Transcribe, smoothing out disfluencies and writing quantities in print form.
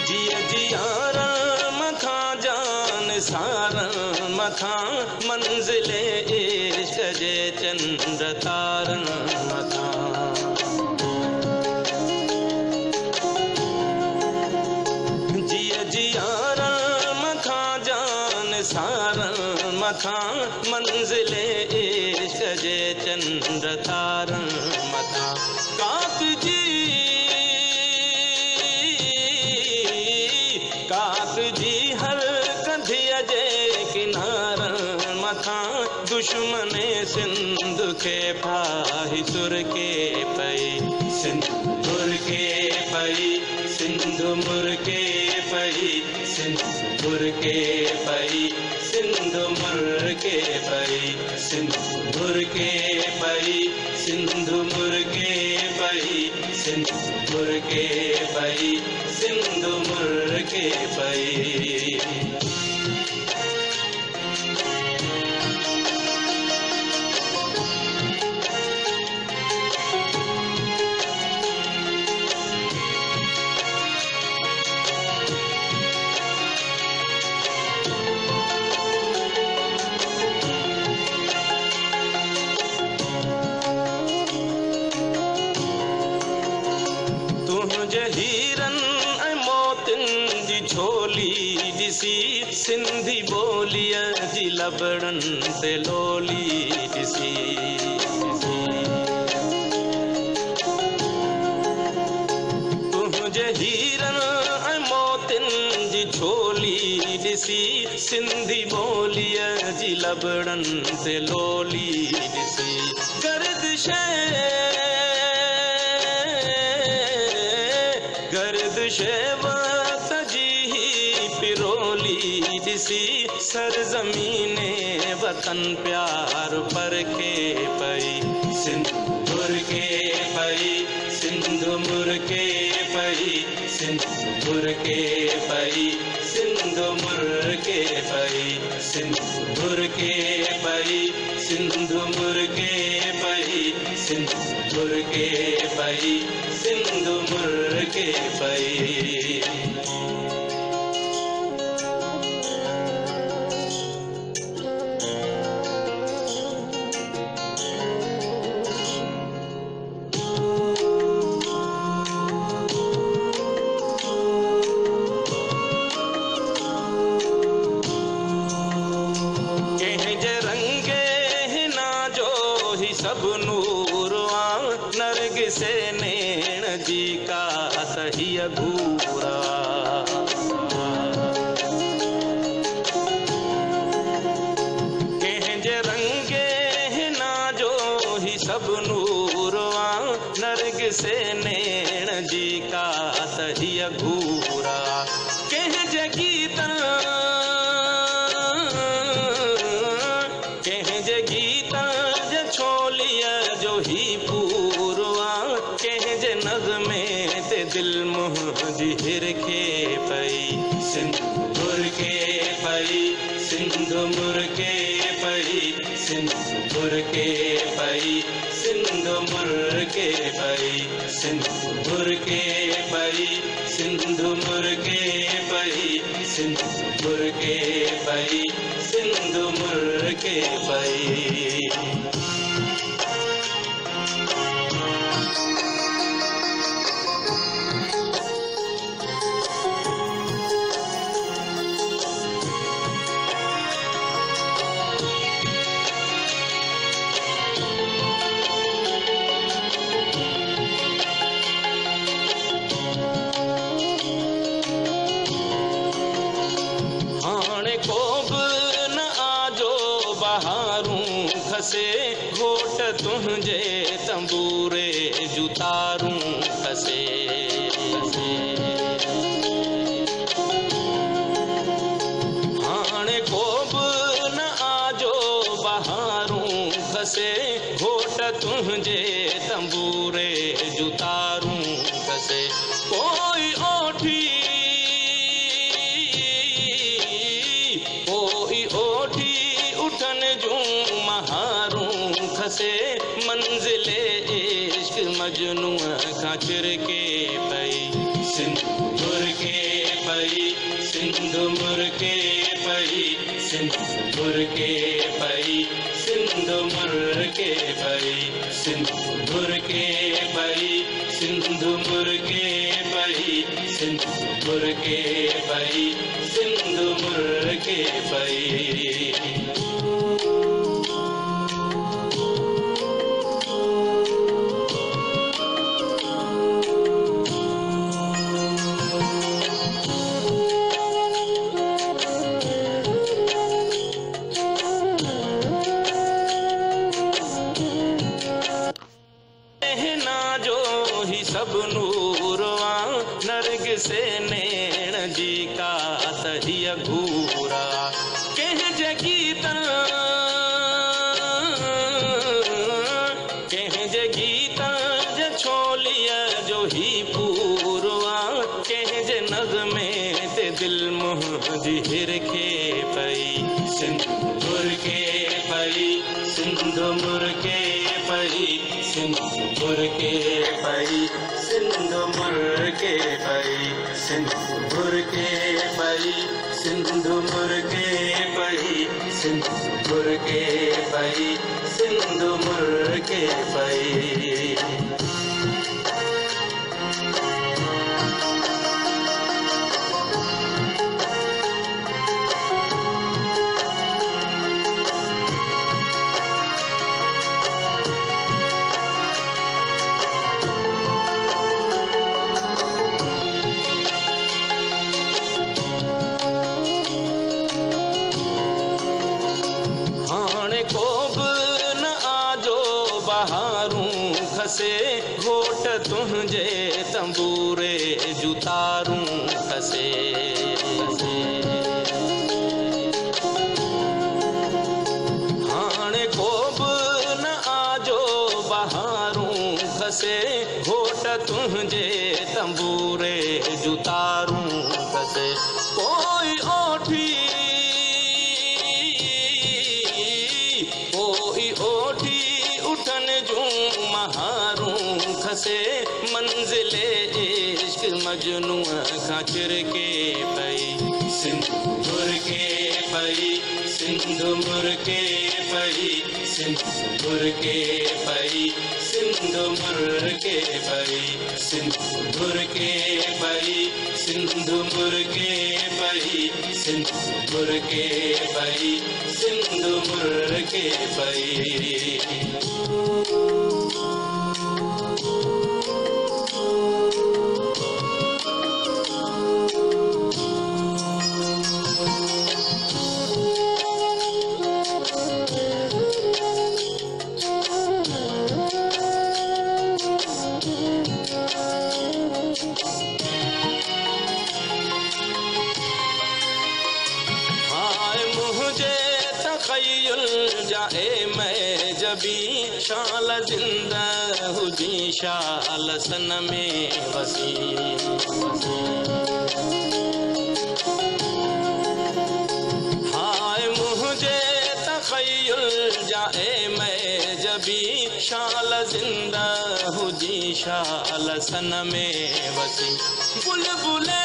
जिया जियारा मथा जान सारा मथा मंजिले इश्क जे चंद्र तारन मथा जिया जियारा मथा जान सारा मथा मंजिले इश्क जे चंद्र तारन मथा काक जी हर कंधिया जे किनारा मथा दुश्मने सिंध के फाही सुर के पई सिंध मुर के पई सिंध मुर के पई सिंध मुर के पई सिंध मुर के पई सिंध मुर के पई सिंध मुर के पई सिंध मुर के पई सिंध मुर के पई हीरन ऐं मोतिन जी झोली ॾिसी सिंधी ॿोलीअ जी लबड़न ते लोली ॾिसी तुंहिंजे हीरन ऐं मोतिन जी झोली ॾिसी सिंधी ॿोलीअ जी लबड़न ते लोली ॾिसी गर्दिश वक्त जी पिरोली ॾिसी सरज़मीने वतन प्यार पर के पई सिंध मुर के पई सिंध मुर के पई सिंध मुर के पई सिंध मुर के पई सिंध मुर के पई सिंध मुर के पई सिंध मुर के पई सिंध मुर के पई सब नूर नरग से नैण जी का सही घूरा कंहिंजे रंगे ना जो ही सब नूर नरग से नैण जी का सही घूरा कंहिंजे गीत छोलिया जो ही पूरवा कंहिंजे नज़्मे ते दिल मुंहिंजी हिरखे पई सिंध मुर के पई सिंध मुर के पई सिंध मुर के पई सिंध मुर के पई सिंध मुर के पई सिंध मुर के पई सिंध मुर के पई सिंध मुर के पई खसे घोट तुंहिंजे तंबूरे जुतारूं खसे हाणे को बि न आजो बहारूं खसे घोट तुंहिंजे तंबूरे जुतारूं खसे कोई ओठी उठन जूं महारूं खसे मंजिले इश्क मजनू खां चिर के पई सिंध मुर के सिंधु मुर्के पई सिंधु मुर्के पई सिंधु मुर्के पई सिंधु मुर्के पई सिंधु मुर्के पई सिंधु मुर्के पई सिंधु मुर्के पई। सब नूरवा नरग से नैण जी का तहिया घूरा कह जगीता ज छोलिया जो ही पूरवा कह ज नगमे ते दिल मुँह जिहिर के पई सिंधु मुर्के पई सिंधु मुर्के पई सिंधु मुर्के पई सिंधु मुर्के पई सिंधु मुर्के पई सिंधु मुर्के पई सिंधु मुर्के पई सिंधु मुर्के पई। खसे घोट तुझे तंबूरे जुतारूं खसे हाणे को बि न आजो बहारूं खसे घोट तुझे तंबूरे जुतारूं खसे कोई ओठी उठन जूं महारूं खसे मंजिले इश्क मजनू खां चिरके पई सिंधु मुर्के पई सिंधु मुर्के पई सिंधु मुर्के पई सिंधु मुर्के पई सिंधु मुर्के पई सिंधु मुर्के पई सिंधु मुर्के पई सिंधु मुर्के पई। तख़य्युल जाए मैं जबी शाल जिंदा हुजी शाल सन में वसी हाय मुझे तख़य्युल जाए मैं जबी शाल जिंदा हुजी शाल सन में वसी बुलबुले